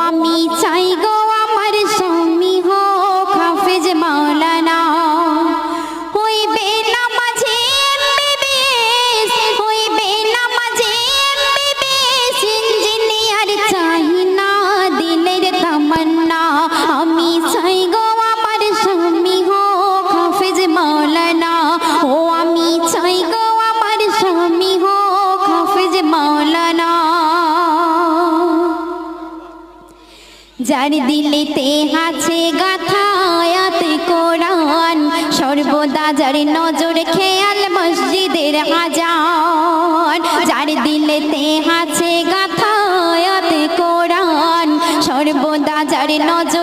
আমি চাই গো আমার স্বামী হোক হাফেজ মাওলানা, হইবে নামাজি এমবিবিএস, হইবে নামাজি এমবিবিএস, ইঞ্জিনিয়ার চাই না দিলের তামান্না। আমি চাই গো আমার স্বামী হোক হাফেজ মাওলানা, ও আমি চাই গো আমার স্বামী হোক হাফেজ মাওলানা। যার দিলেতে আছে গাথা আয়াতে কোরআন, সর্বদা যার নজর খেয়াল মসজিদের আজান। যার দিলেতে আছে গাথা আয়াতে কোরআন, সর্বদা যার নজর